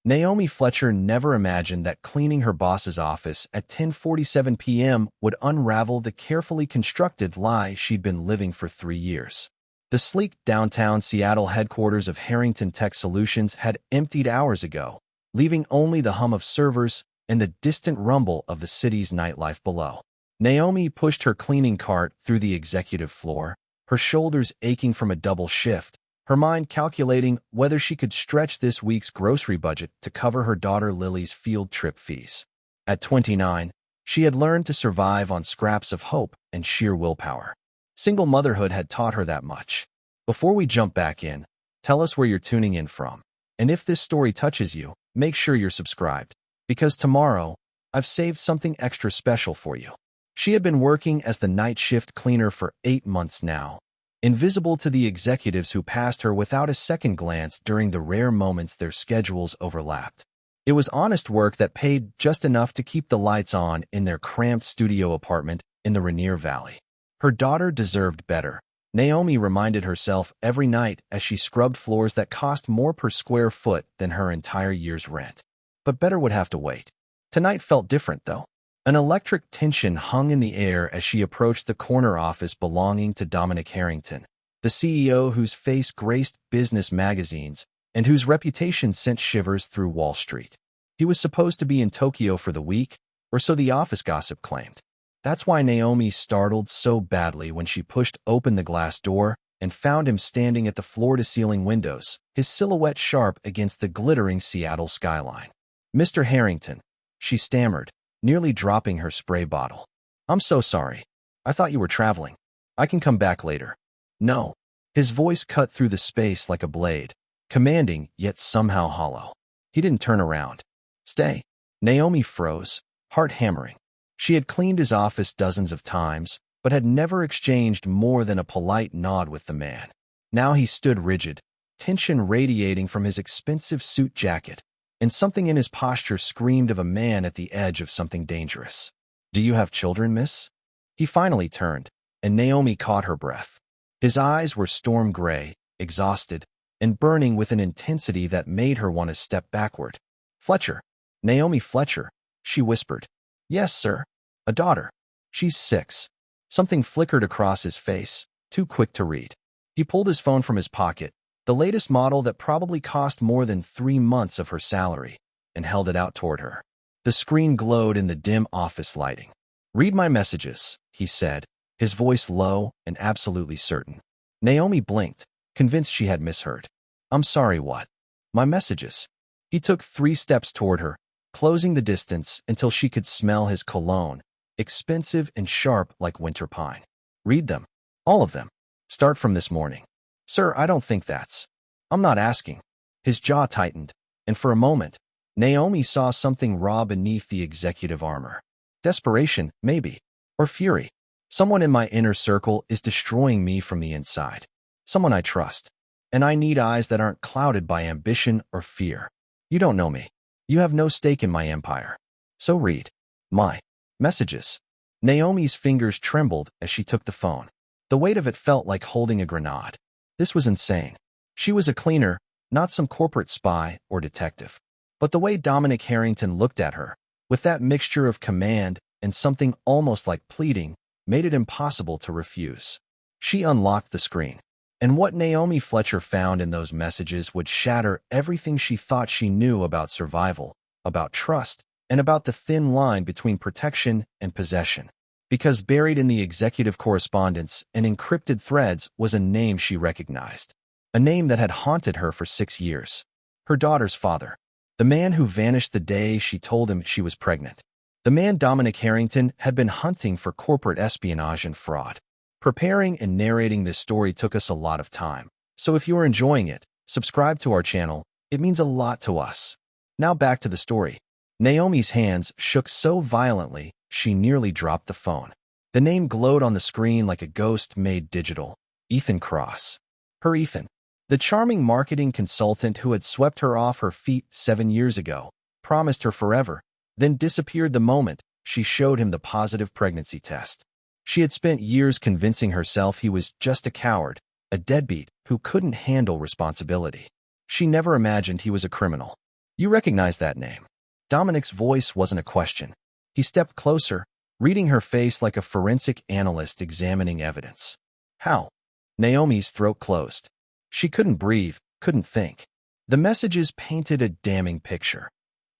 Naomi Fletcher never imagined that cleaning her boss's office at 10:47 p.m. would unravel the carefully constructed lie she'd been living for 3 years. The sleek downtown Seattle headquarters of Harrington Tech Solutions had emptied hours ago, leaving only the hum of servers and the distant rumble of the city's nightlife below. Naomi pushed her cleaning cart through the executive floor, her shoulders aching from a double shift, her mind calculating whether she could stretch this week's grocery budget to cover her daughter Lily's field trip fees. At 29, she had learned to survive on scraps of hope and sheer willpower. Single motherhood had taught her that much. Before we jump back in, tell us where you're tuning in from. And if this story touches you, make sure you're subscribed, because tomorrow, I've saved something extra special for you. She had been working as the night shift cleaner for 8 months now, invisible to the executives who passed her without a second glance during the rare moments their schedules overlapped. It was honest work that paid just enough to keep the lights on in their cramped studio apartment in the Rainier Valley. Her daughter deserved better, Naomi reminded herself every night as she scrubbed floors that cost more per square foot than her entire year's rent. But better would have to wait. Tonight felt different, though. An electric tension hung in the air as she approached the corner office belonging to Dominic Harrington, the CEO whose face graced business magazines and whose reputation sent shivers through Wall Street. He was supposed to be in Tokyo for the week, or so the office gossip claimed. That's why Naomi startled so badly when she pushed open the glass door and found him standing at the floor-to-ceiling windows, his silhouette sharp against the glittering Seattle skyline. "Mr. Harrington," she stammered, nearly dropping her spray bottle. "I'm so sorry. I thought you were traveling. I can come back later." "No." His voice cut through the space like a blade, commanding yet somehow hollow. He didn't turn around. "Stay." Naomi froze, heart hammering. She had cleaned his office dozens of times, but had never exchanged more than a polite nod with the man. Now he stood rigid, tension radiating from his expensive suit jacket, and something in his posture screamed of a man at the edge of something dangerous. "Do you have children, miss?" He finally turned, and Naomi caught her breath. His eyes were storm gray, exhausted, and burning with an intensity that made her want to step backward. "Fletcher. Naomi Fletcher," she whispered. "Yes, sir. A daughter. She's 6. Something flickered across his face, too quick to read. He pulled his phone from his pocket, the latest model that probably cost more than 3 months of her salary, and held it out toward her. The screen glowed in the dim office lighting. "Read my messages," he said, his voice low and absolutely certain. Naomi blinked, convinced she had misheard. "I'm sorry, what?" "My messages." He took 3 steps toward her, closing the distance until she could smell his cologne, expensive and sharp like winter pine. "Read them. All of them. Start from this morning." "Sir, I don't think that's—" "I'm not asking." His jaw tightened, and for a moment, Naomi saw something raw beneath the executive armor. Desperation, maybe, or fury. "Someone in my inner circle is destroying me from the inside. Someone I trust. And I need eyes that aren't clouded by ambition or fear. You don't know me. You have no stake in my empire. So read my messages." Naomi's fingers trembled as she took the phone. The weight of it felt like holding a grenade. This was insane. She was a cleaner, not some corporate spy or detective. But the way Dominic Harrington looked at her, with that mixture of command and something almost like pleading, made it impossible to refuse. She unlocked the screen, and what Naomi Fletcher found in those messages would shatter everything she thought she knew about survival, about trust, and about the thin line between protection and possession. Because buried in the executive correspondence and encrypted threads was a name she recognized. A name that had haunted her for 6 years. Her daughter's father. The man who vanished the day she told him she was pregnant. The man Dominic Harrington had been hunting for corporate espionage and fraud. Preparing and narrating this story took us a lot of time. So if you are enjoying it, subscribe to our channel. It means a lot to us. Now back to the story. Naomi's hands shook so violently, she nearly dropped the phone. The name glowed on the screen like a ghost made digital. Ethan Cross. Her Ethan. The charming marketing consultant who had swept her off her feet 7 years ago, promised her forever, then disappeared the moment she showed him the positive pregnancy test. She had spent years convincing herself he was just a coward, a deadbeat who couldn't handle responsibility. She never imagined he was a criminal. You recognize that name. Dominic's voice wasn't a question. He stepped closer, reading her face like a forensic analyst examining evidence. How? Naomi's throat closed. She couldn't breathe, couldn't think. The messages painted a damning picture.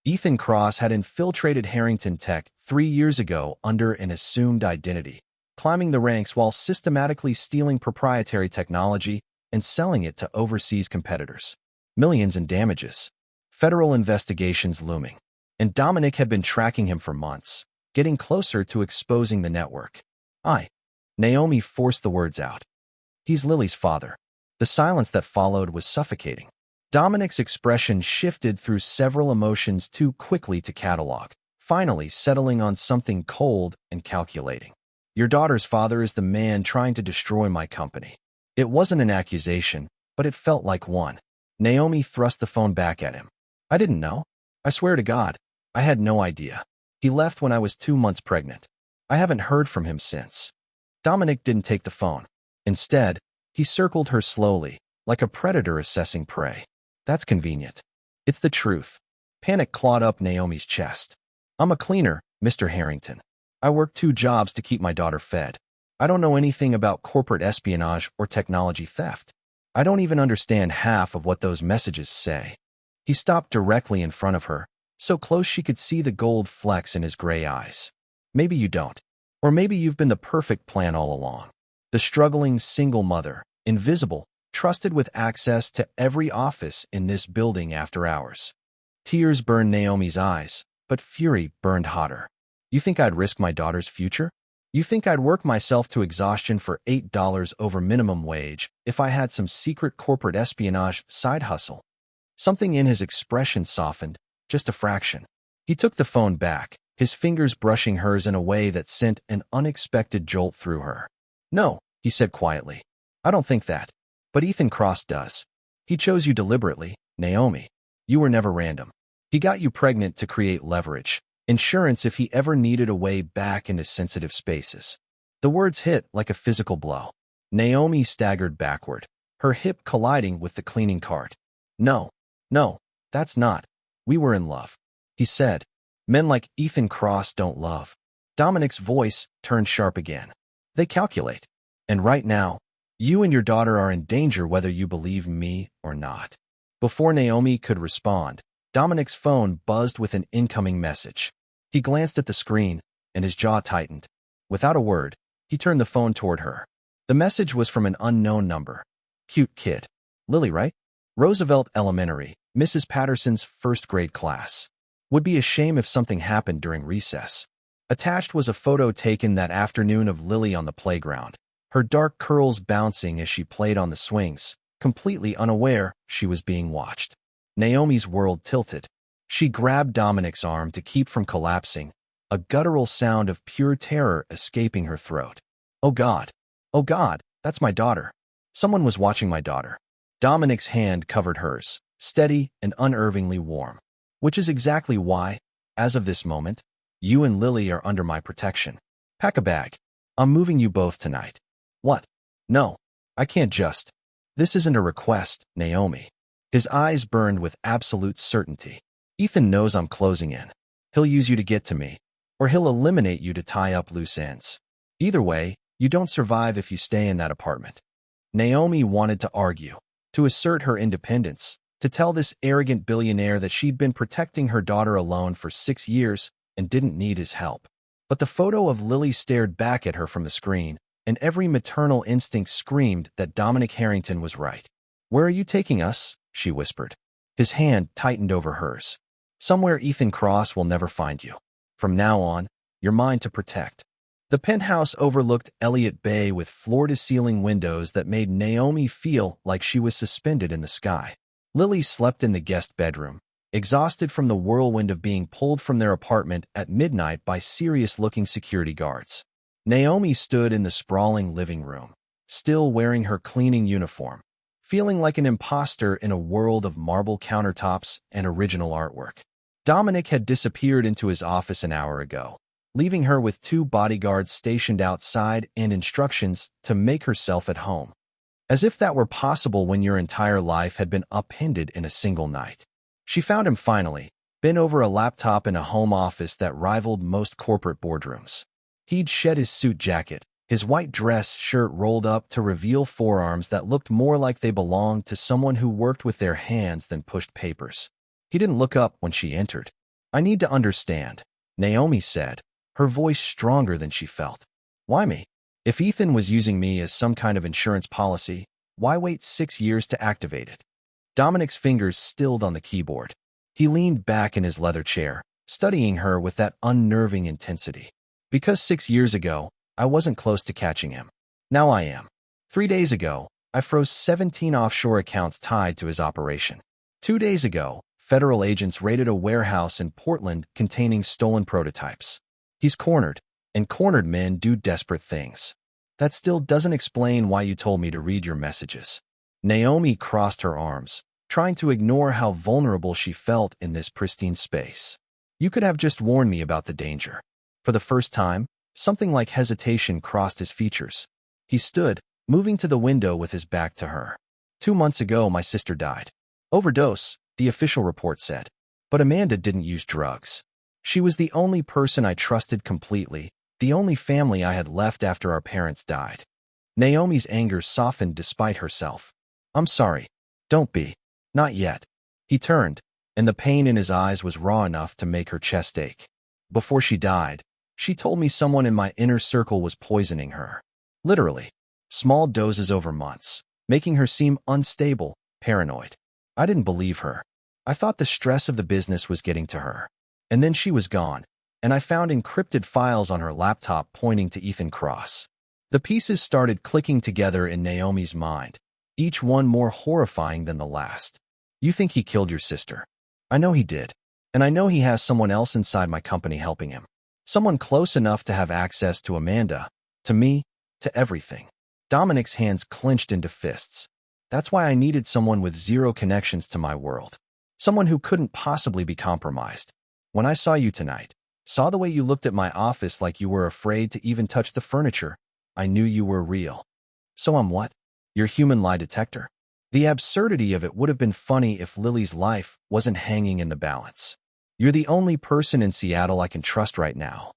Ethan Cross had infiltrated Harrington Tech 3 years ago under an assumed identity, climbing the ranks while systematically stealing proprietary technology and selling it to overseas competitors. Millions in damages. Federal investigations looming. And Dominic had been tracking him for months, getting closer to exposing the network. Naomi forced the words out. He's Lily's father. The silence that followed was suffocating. Dominic's expression shifted through several emotions too quickly to catalog, finally settling on something cold and calculating. Your daughter's father is the man trying to destroy my company. It wasn't an accusation, but it felt like one. Naomi thrust the phone back at him. I didn't know. I swear to God, I had no idea. He left when I was 2 months pregnant. I haven't heard from him since. Dominic didn't take the phone. Instead, he circled her slowly, like a predator assessing prey. That's convenient. It's the truth. Panic clawed up Naomi's chest. I'm a cleaner, Mr. Harrington. I work 2 jobs to keep my daughter fed. I don't know anything about corporate espionage or technology theft. I don't even understand half of what those messages say. He stopped directly in front of her, so close she could see the gold flecks in his gray eyes. Maybe you don't. Or maybe you've been the perfect plan all along. The struggling single mother, invisible, trusted with access to every office in this building after hours. Tears burned Naomi's eyes, but fury burned hotter. You think I'd risk my daughter's future? You think I'd work myself to exhaustion for $8 over minimum wage if I had some secret corporate espionage side hustle? Something in his expression softened, just a fraction. He took the phone back, his fingers brushing hers in a way that sent an unexpected jolt through her. No, he said quietly. I don't think that. But Ethan Cross does. He chose you deliberately, Naomi. You were never random. He got you pregnant to create leverage, insurance if he ever needed a way back into sensitive spaces. The words hit like a physical blow. Naomi staggered backward, her hip colliding with the cleaning cart. No, that's not. We were in love. He said. Men like Ethan Cross don't love. Dominic's voice turned sharp again. They calculate. And right now, you and your daughter are in danger whether you believe me or not. Before Naomi could respond, Dominic's phone buzzed with an incoming message. He glanced at the screen, and his jaw tightened. Without a word, he turned the phone toward her. The message was from an unknown number. Cute kid. Lily, right? Roosevelt Elementary, Mrs. Patterson's first-grade class. Would be a shame if something happened during recess. Attached was a photo taken that afternoon of Lily on the playground, her dark curls bouncing as she played on the swings, completely unaware she was being watched. Naomi's world tilted. She grabbed Dominic's arm to keep from collapsing, a guttural sound of pure terror escaping her throat. Oh God, that's my daughter. Someone was watching my daughter. Dominic's hand covered hers, steady and unervingly warm. Which is exactly why, as of this moment, you and Lily are under my protection. Pack a bag. I'm moving you both tonight. What? No, I can't just. This isn't a request, Naomi. His eyes burned with absolute certainty. Ethan knows I'm closing in. He'll use you to get to me, or he'll eliminate you to tie up loose ends. Either way, you don't survive if you stay in that apartment. Naomi wanted to argue, to assert her independence, to tell this arrogant billionaire that she'd been protecting her daughter alone for 6 years and didn't need his help. But the photo of Lily stared back at her from the screen, and every maternal instinct screamed that Dominic Harrington was right. Where are you taking us? She whispered. His hand tightened over hers. Somewhere Ethan Cross will never find you. From now on, you're mine to protect. The penthouse overlooked Elliott Bay with floor-to-ceiling windows that made Naomi feel like she was suspended in the sky. Lily slept in the guest bedroom, exhausted from the whirlwind of being pulled from their apartment at midnight by serious-looking security guards. Naomi stood in the sprawling living room, still wearing her cleaning uniform, feeling like an imposter in a world of marble countertops and original artwork. Dominic had disappeared into his office an hour ago, leaving her with 2 bodyguards stationed outside and instructions to make herself at home. As if that were possible when your entire life had been upended in a single night. She found him finally, bent over a laptop in a home office that rivaled most corporate boardrooms. He'd shed his suit jacket, his white dress shirt rolled up to reveal forearms that looked more like they belonged to someone who worked with their hands than pushed papers. He didn't look up when she entered. "I need to understand," Naomi said, her voice stronger than she felt. "Why me? If Ethan was using me as some kind of insurance policy, why wait 6 years to activate it?" Dominic's fingers stilled on the keyboard. He leaned back in his leather chair, studying her with that unnerving intensity. "Because 6 years ago, I wasn't close to catching him. Now I am. 3 days ago, I froze 17 offshore accounts tied to his operation. 2 days ago, federal agents raided a warehouse in Portland containing stolen prototypes. He's cornered, and cornered men do desperate things. That still doesn't explain why you told me to read your messages." Naomi crossed her arms, trying to ignore how vulnerable she felt in this pristine space. "You could have just warned me about the danger." For the first time, something like hesitation crossed his features. He stood, moving to the window with his back to her. 2 months ago, my sister died. Overdose, the official report said. But Amanda didn't use drugs. She was the only person I trusted completely, the only family I had left after our parents died. Naomi's anger softened despite herself. "I'm sorry. Don't be. Not yet." He turned, and the pain in his eyes was raw enough to make her chest ache. "Before she died, she told me someone in my inner circle was poisoning her. Literally. Small doses over months, making her seem unstable, paranoid. I didn't believe her. I thought the stress of the business was getting to her. And then she was gone, and I found encrypted files on her laptop pointing to Ethan Cross." The pieces started clicking together in Naomi's mind, each one more horrifying than the last. "You think he killed your sister? I know he did. And I know he has someone else inside my company helping him. Someone close enough to have access to Amanda, to me, to everything." Dominic's hands clenched into fists. "That's why I needed someone with zero connections to my world. Someone who couldn't possibly be compromised. When I saw you tonight, saw the way you looked at my office like you were afraid to even touch the furniture, I knew you were real." "So I'm what? Your human lie detector?" The absurdity of it would have been funny if Lily's life wasn't hanging in the balance. "You're the only person in Seattle I can trust right now."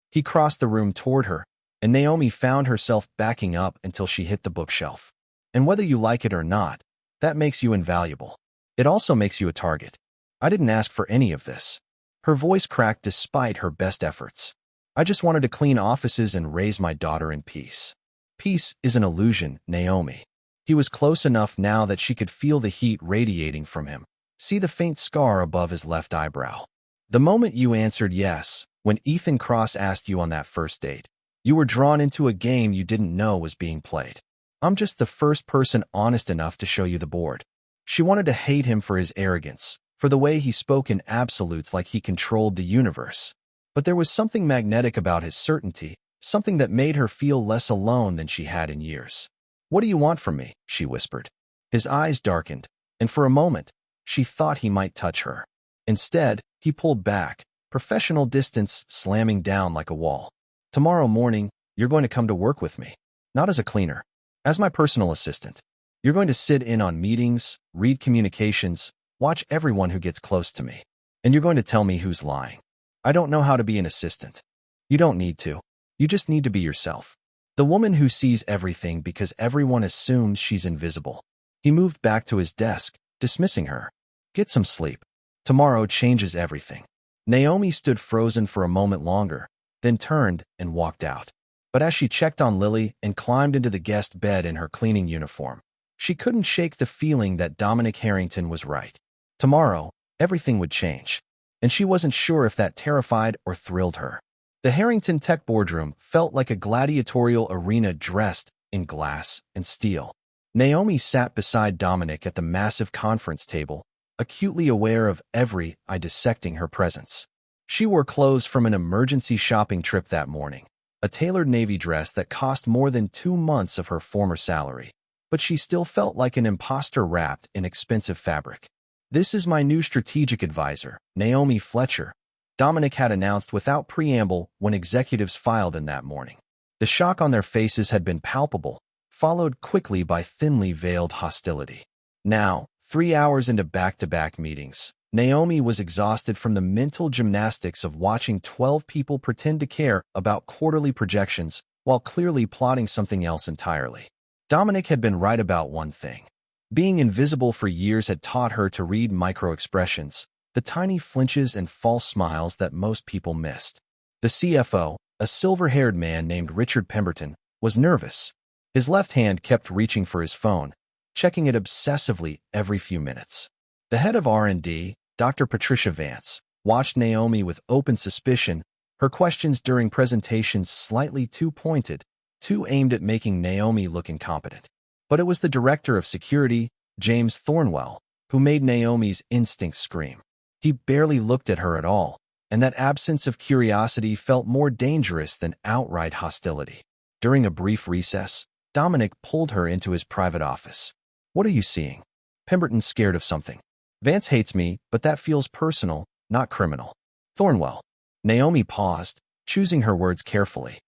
He crossed the room toward her, and Naomi found herself backing up until she hit the bookshelf. "And whether you like it or not, that makes you invaluable. It also makes you a target. I didn't ask for any of this." Her voice cracked despite her best efforts. "I just wanted to clean offices and raise my daughter in peace." Peace is an illusion, Naomi. He was close enough now that she could feel the heat radiating from him, see the faint scar above his left eyebrow. "The moment you answered yes, when Ethan Cross asked you on that first date, you were drawn into a game you didn't know was being played. I'm just the first person honest enough to show you the board." She wanted to hate him for his arrogance, for the way he spoke in absolutes like he controlled the universe. But there was something magnetic about his certainty, something that made her feel less alone than she had in years. "What do you want from me?" she whispered. His eyes darkened, and for a moment, she thought he might touch her. Instead, he pulled back, professional distance slamming down like a wall. "Tomorrow morning, you're going to come to work with me. Not as a cleaner. As my personal assistant. You're going to sit in on meetings, read communications, watch everyone who gets close to me. And you're going to tell me who's lying. I don't know how to be an assistant. You don't need to. You just need to be yourself. The woman who sees everything because everyone assumes she's invisible." He moved back to his desk, dismissing her. "Get some sleep. Tomorrow changes everything." Naomi stood frozen for a moment longer, then turned and walked out. But as she checked on Lily and climbed into the guest bed in her cleaning uniform, she couldn't shake the feeling that Dominic Harrington was right. Tomorrow, everything would change, and she wasn't sure if that terrified or thrilled her. The Harrington Tech boardroom felt like a gladiatorial arena dressed in glass and steel. Naomi sat beside Dominic at the massive conference table, acutely aware of every eye dissecting her presence. She wore clothes from an emergency shopping trip that morning, a tailored navy dress that cost more than 2 months of her former salary, but she still felt like an imposter wrapped in expensive fabric. "This is my new strategic advisor, Naomi Fletcher," Dominic had announced without preamble when executives filed in that morning. The shock on their faces had been palpable, followed quickly by thinly veiled hostility. Now, 3 hours into back-to-back meetings, Naomi was exhausted from the mental gymnastics of watching 12 people pretend to care about quarterly projections while clearly plotting something else entirely. Dominic had been right about one thing. Being invisible for years had taught her to read micro-expressions, the tiny flinches and false smiles that most people missed. The CFO, a silver-haired man named Richard Pemberton, was nervous. His left hand kept reaching for his phone, checking it obsessively every few minutes. The head of R&D, Dr. Patricia Vance, watched Naomi with open suspicion, her questions during presentations slightly too pointed, too aimed at making Naomi look incompetent. But it was the director of security, James Thornwell, who made Naomi's instincts scream. He barely looked at her at all, and that absence of curiosity felt more dangerous than outright hostility. During a brief recess, Dominic pulled her into his private office. "What are you seeing?" "Pemberton's scared of something. Vance hates me, but that feels personal, not criminal." "Thornwell." Naomi paused, choosing her words carefully.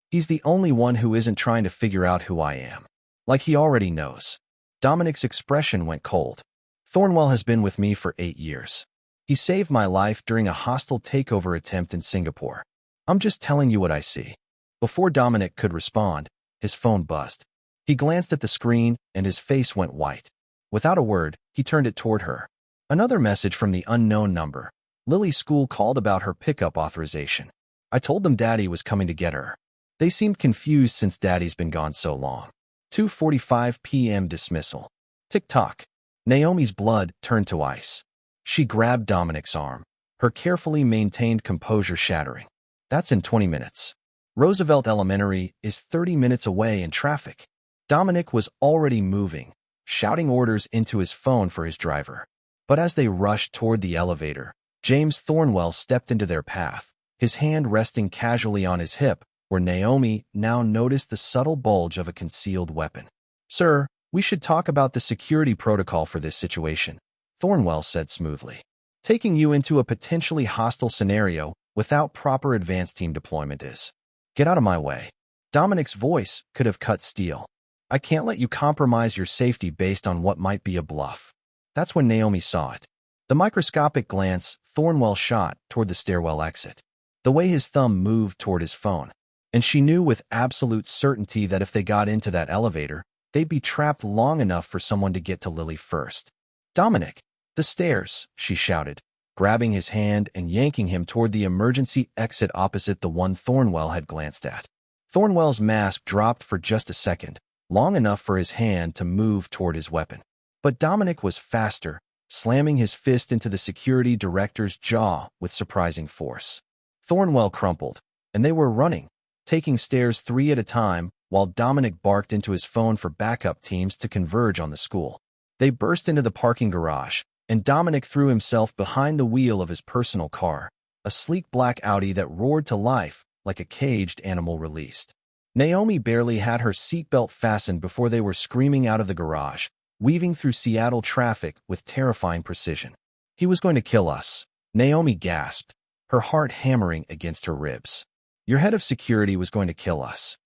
"He's the only one who isn't trying to figure out who I am. Like he already knows." Dominic's expression went cold. "Thornwell has been with me for 8 years. He saved my life during a hostile takeover attempt in Singapore. I'm just telling you what I see." Before Dominic could respond, his phone buzzed. He glanced at the screen, and his face went white. Without a word, he turned it toward her. Another message from the unknown number. "Lily's school called about her pickup authorization. I told them Daddy was coming to get her. They seemed confused since Daddy's been gone so long." 2:45 p.m. dismissal. Tick-tock. Naomi's blood turned to ice. She grabbed Dominic's arm, her carefully maintained composure shattering. "That's in 20 minutes. Roosevelt Elementary is 30 minutes away in traffic." Dominic was already moving, shouting orders into his phone for his driver. But as they rushed toward the elevator, James Thornwell stepped into their path, his hand resting casually on his hip, where Naomi now noticed the subtle bulge of a concealed weapon. "Sir, we should talk about the security protocol for this situation," Thornwell said smoothly. "Taking you into a potentially hostile scenario without proper advance team deployment is. Get out of my way." Dominic's voice could have cut steel. "I can't let you compromise your safety based on what might be a bluff." That's when Naomi saw it. The microscopic glance Thornwell shot toward the stairwell exit. The way his thumb moved toward his phone. And she knew with absolute certainty that if they got into that elevator, they'd be trapped long enough for someone to get to Lily first. "Dominic, the stairs," she shouted, grabbing his hand and yanking him toward the emergency exit opposite the one Thornwell had glanced at. Thornwell's mask dropped for just a second, long enough for his hand to move toward his weapon. But Dominic was faster, slamming his fist into the security director's jaw with surprising force. Thornwell crumpled, and they were running, taking stairs 3 at a time, while Dominic barked into his phone for backup teams to converge on the school. They burst into the parking garage, and Dominic threw himself behind the wheel of his personal car, a sleek black Audi that roared to life like a caged animal released. Naomi barely had her seatbelt fastened before they were screaming out of the garage, weaving through Seattle traffic with terrifying precision. "He was going to kill us," Naomi gasped, her heart hammering against her ribs. "Your head of security was going to kill us.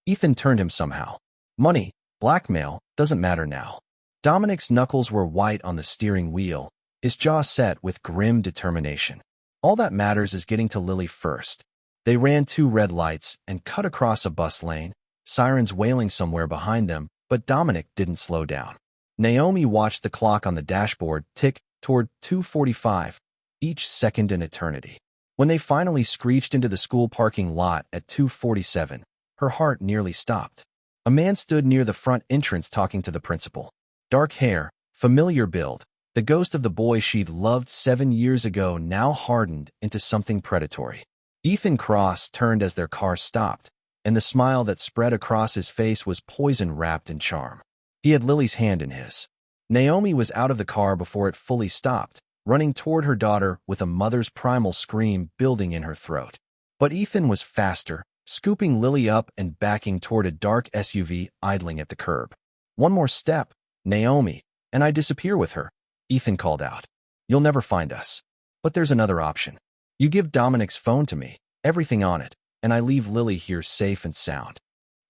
Ethan turned him somehow. Money, blackmail, doesn't matter now." Dominic's knuckles were white on the steering wheel, his jaw set with grim determination. "All that matters is getting to Lily first." They ran 2 red lights and cut across a bus lane, sirens wailing somewhere behind them, but Dominic didn't slow down. Naomi watched the clock on the dashboard tick toward 2:45, each second an eternity. When they finally screeched into the school parking lot at 2:47, her heart nearly stopped. A man stood near the front entrance talking to the principal. Dark hair, familiar build, the ghost of the boy she'd loved 7 years ago now hardened into something predatory. Ethan Cross turned as their car stopped, and the smile that spread across his face was poison-wrapped in charm. He had Lily's hand in his. Naomi was out of the car before it fully stopped, running toward her daughter with a mother's primal scream building in her throat. But Ethan was faster, scooping Lily up and backing toward a dark SUV idling at the curb. "One more step, Naomi, and I disappear with her," Ethan called out. "You'll never find us. But there's another option. You give Dominic's phone to me, everything on it, and I leave Lily here safe and sound."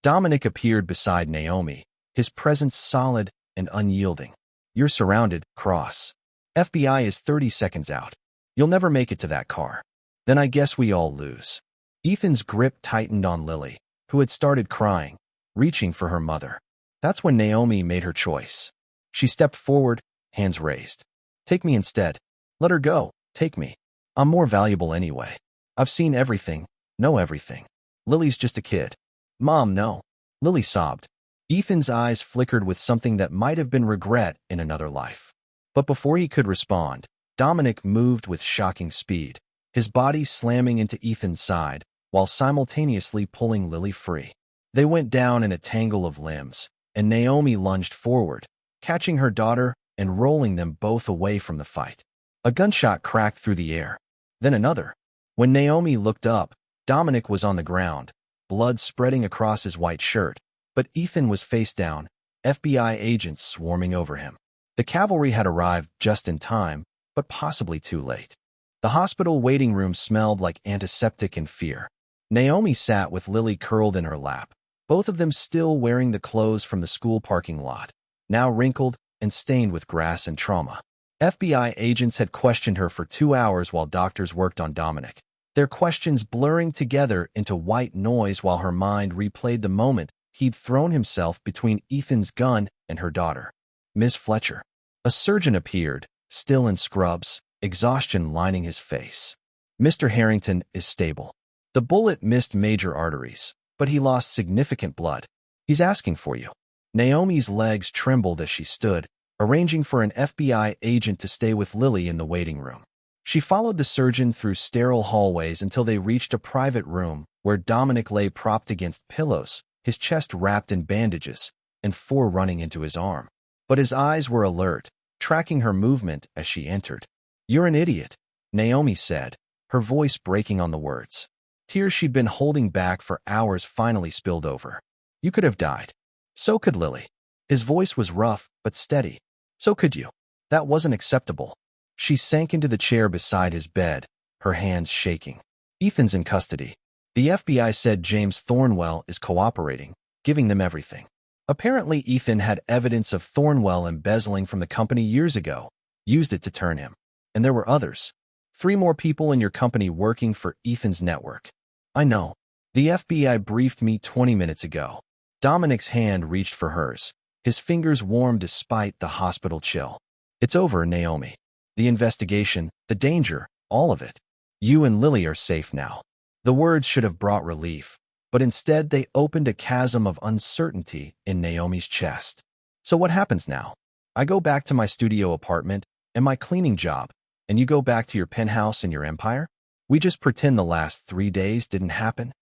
Dominic appeared beside Naomi, his presence solid and unyielding. "You're surrounded, Cross. FBI is 30 seconds out. You'll never make it to that car. Then I guess we all lose. Ethan's grip tightened on Lily, who had started crying, reaching for her mother. That's when Naomi made her choice. She stepped forward, hands raised. Take me instead. Let her go. Take me. I'm more valuable anyway. I've seen everything, know everything. Lily's just a kid. Mom, no. Lily sobbed. Ethan's eyes flickered with something that might have been regret in another life. But before he could respond, Dominic moved with shocking speed, his body slamming into Ethan's side, while simultaneously pulling Lily free. They went down in a tangle of limbs, and Naomi lunged forward, catching her daughter and rolling them both away from the fight. A gunshot cracked through the air. Then another. When Naomi looked up, Dominic was on the ground, blood spreading across his white shirt, but Ethan was face down, FBI agents swarming over him. The cavalry had arrived just in time, but possibly too late. The hospital waiting room smelled like antiseptic and fear. Naomi sat with Lily curled in her lap, both of them still wearing the clothes from the school parking lot, now wrinkled and stained with grass and trauma. FBI agents had questioned her for 2 hours while doctors worked on Dominic, their questions blurring together into white noise while her mind replayed the moment he'd thrown himself between Ethan's gun and her daughter. Ms. Fletcher. A surgeon appeared, still in scrubs, exhaustion lining his face. Mr. Harrington is stable. The bullet missed major arteries, but he lost significant blood. He's asking for you. Naomi's legs trembled as she stood, arranging for an FBI agent to stay with Lily in the waiting room. She followed the surgeon through sterile hallways until they reached a private room where Dominic lay propped against pillows, his chest wrapped in bandages, and 4 running into his arm. But his eyes were alert, tracking her movement as she entered. You're an idiot, Naomi said, her voice breaking on the words. Tears she'd been holding back for hours finally spilled over. You could have died. So could Lily. His voice was rough, but steady. So could you. That wasn't acceptable. She sank into the chair beside his bed, her hands shaking. Ethan's in custody. The FBI said James Thornwell is cooperating, giving them everything. Apparently, Ethan had evidence of Thornwell embezzling from the company years ago, used it to turn him. And there were others. 3 more people in your company working for Ethan's network. I know. The FBI briefed me 20 minutes ago. Dominic's hand reached for hers, his fingers warm despite the hospital chill. It's over, Naomi. The investigation, the danger, all of it. You and Lily are safe now. The words should have brought relief, but instead they opened a chasm of uncertainty in Naomi's chest. So what happens now? I go back to my studio apartment and my cleaning job, and you go back to your penthouse and your empire? We just pretend the last 3 days didn't happen?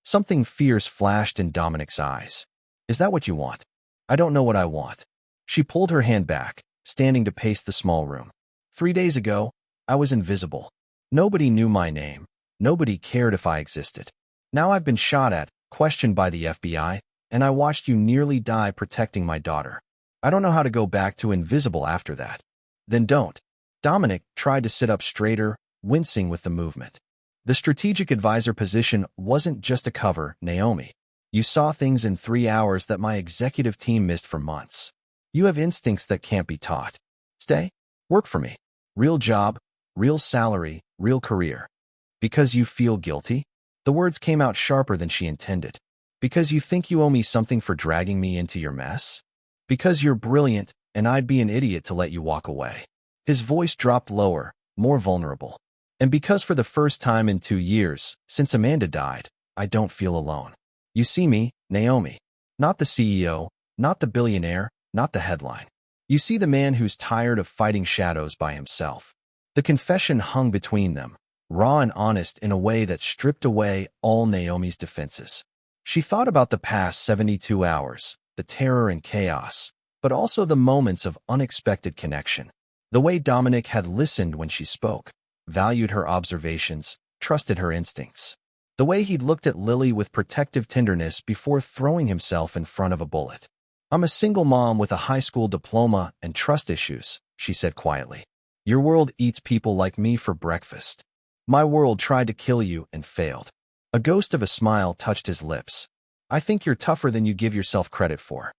Something fierce flashed in Dominic's eyes. Is that what you want? I don't know what I want. She pulled her hand back, standing to pace the small room. 3 days ago, I was invisible. Nobody knew my name. Nobody cared if I existed. Now I've been shot at, questioned by the FBI, and I watched you nearly die protecting my daughter. I don't know how to go back to invisible after that. Then don't. Dominic tried to sit up straighter, wincing with the movement. The strategic advisor position wasn't just a cover, Naomi. You saw things in 3 hours that my executive team missed for months. You have instincts that can't be taught. Stay. Work for me. Real job, real salary, real career. Because you feel guilty? The words came out sharper than she intended. Because you think you owe me something for dragging me into your mess? Because you're brilliant, and I'd be an idiot to let you walk away. His voice dropped lower, more vulnerable. And because for the first time in 2 years, since Amanda died, I don't feel alone. You see me, Naomi. Not the CEO, not the billionaire, not the headline. You see the man who's tired of fighting shadows by himself. The confession hung between them, raw and honest in a way that stripped away all Naomi's defenses. She thought about the past 72 hours, the terror and chaos, but also the moments of unexpected connection. The way Dominic had listened when she spoke, valued her observations, trusted her instincts. The way he'd looked at Lily with protective tenderness before throwing himself in front of a bullet. I'm a single mom with a high school diploma and trust issues, she said quietly. Your world eats people like me for breakfast. My world tried to kill you and failed. A ghost of a smile touched his lips. I think you're tougher than you give yourself credit for.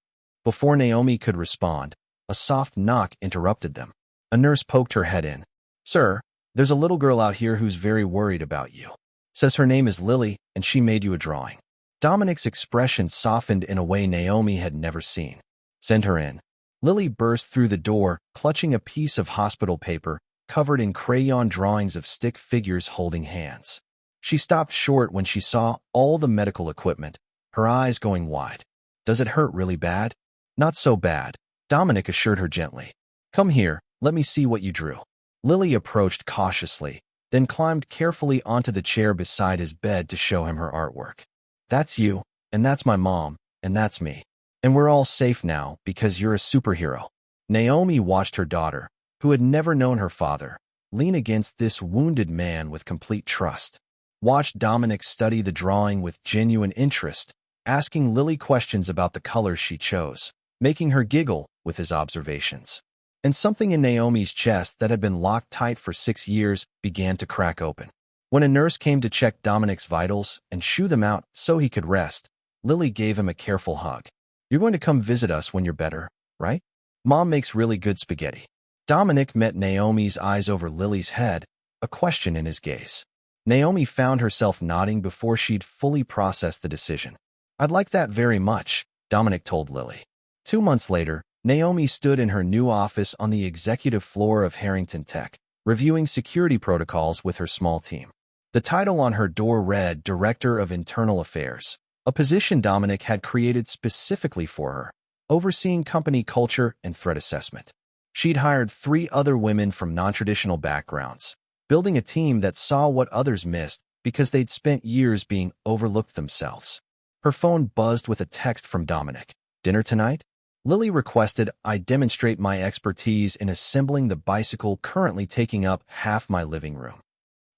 Before Naomi could respond, a soft knock interrupted them. A nurse poked her head in. "Sir, there's a little girl out here who's very worried about you. Says her name is Lily, and she made you a drawing." Dominic's expression softened in a way Naomi had never seen. "Send her in." Lily burst through the door, clutching a piece of hospital paper covered in crayon drawings of stick figures holding hands. She stopped short when she saw all the medical equipment, her eyes going wide. "Does it hurt really bad?" "Not so bad," Dominic assured her gently. "Come here, let me see what you drew." Lily approached cautiously, then climbed carefully onto the chair beside his bed to show him her artwork. "That's you, and that's my mom, and that's me. And we're all safe now because you're a superhero." Naomi watched her daughter, who had never known her father, lean against this wounded man with complete trust. Watched Dominic study the drawing with genuine interest, asking Lily questions about the colors she chose, making her giggle with his observations. And something in Naomi's chest that had been locked tight for 6 years began to crack open. When a nurse came to check Dominic's vitals and shoo them out so he could rest, Lily gave him a careful hug. "You're going to come visit us when you're better, right? Mom makes really good spaghetti." Dominic met Naomi's eyes over Lily's head, a question in his gaze. Naomi found herself nodding before she'd fully processed the decision. "I'd like that very much," Dominic told Lily. 2 months later, Naomi stood in her new office on the executive floor of Harrington Tech, reviewing security protocols with her small team. The title on her door read Director of Internal Affairs, a position Dominic had created specifically for her, overseeing company culture and threat assessment. She'd hired 3 other women from non-traditional backgrounds, building a team that saw what others missed because they'd spent years being overlooked themselves. Her phone buzzed with a text from Dominic. "Dinner tonight?" Lily requested I demonstrate my expertise in assembling the bicycle currently taking up half my living room.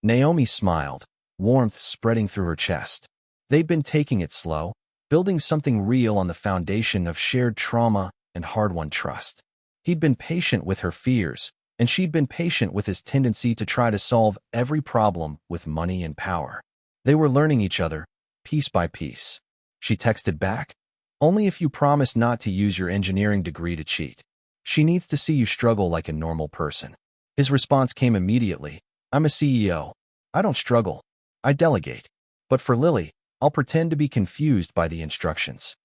Naomi smiled, warmth spreading through her chest. They'd been taking it slow, building something real on the foundation of shared trauma and hard-won trust. He'd been patient with her fears, and she'd been patient with his tendency to try to solve every problem with money and power. They were learning each other, piece by piece. She texted back, "Only if you promise not to use your engineering degree to cheat. She needs to see you struggle like a normal person." His response came immediately. "I'm a CEO. I don't struggle. I delegate. But for Lily, I'll pretend to be confused by the instructions."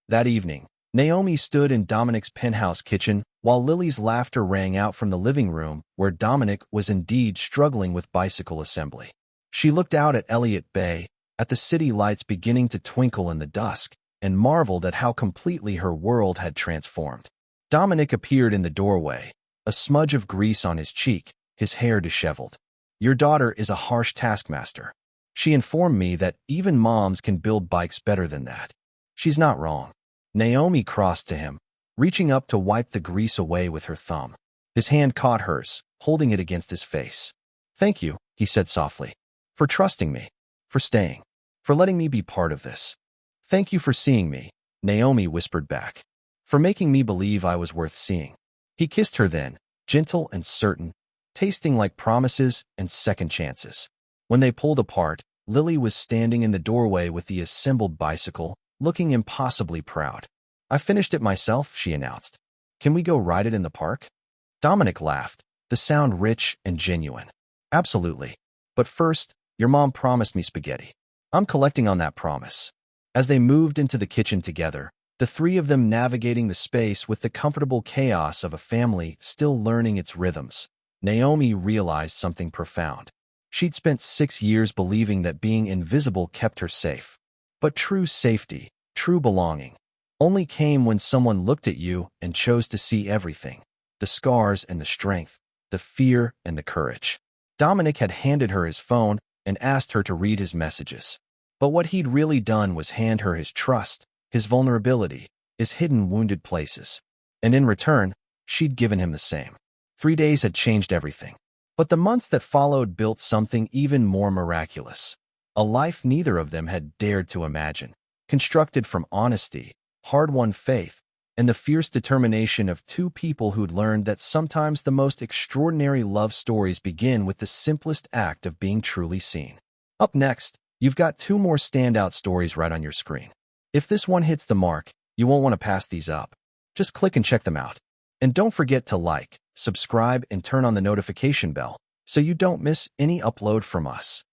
That evening, Naomi stood in Dominic's penthouse kitchen while Lily's laughter rang out from the living room where Dominic was indeed struggling with bicycle assembly. She looked out at Elliott Bay, at the city lights beginning to twinkle in the dusk, and marveled at how completely her world had transformed. Dominic appeared in the doorway, a smudge of grease on his cheek, his hair disheveled. "Your daughter is a harsh taskmaster. She informed me that even moms can build bikes better than that. She's not wrong." Naomi crossed to him, reaching up to wipe the grease away with her thumb. His hand caught hers, holding it against his face. "Thank you," he said softly, "for trusting me, for staying, for letting me be part of this." "Thank you for seeing me," Naomi whispered back, "for making me believe I was worth seeing." He kissed her then, gentle and certain, tasting like promises and second chances. When they pulled apart, Lily was standing in the doorway with the assembled bicycle, looking impossibly proud. "I finished it myself," she announced. "Can we go ride it in the park?" Dominic laughed, the sound rich and genuine. "Absolutely. But first, your mom promised me spaghetti. I'm collecting on that promise." As they moved into the kitchen together, the 3 of them navigating the space with the comfortable chaos of a family still learning its rhythms, Naomi realized something profound. She'd spent 6 years believing that being invisible kept her safe. But true safety, true belonging, only came when someone looked at you and chose to see everything, the scars and the strength, the fear and the courage. Dominic had handed her his phone and asked her to read his messages. But what he'd really done was hand her his trust, his vulnerability, his hidden wounded places. And in return, she'd given him the same. 3 days had changed everything. But the months that followed built something even more miraculous. A life neither of them had dared to imagine, constructed from honesty, hard-won faith, and the fierce determination of 2 people who'd learned that sometimes the most extraordinary love stories begin with the simplest act of being truly seen. Up next, you've got 2 more standout stories right on your screen. If this one hits the mark, you won't want to pass these up. Just click and check them out. And don't forget to like, subscribe, and turn on the notification bell so you don't miss any upload from us.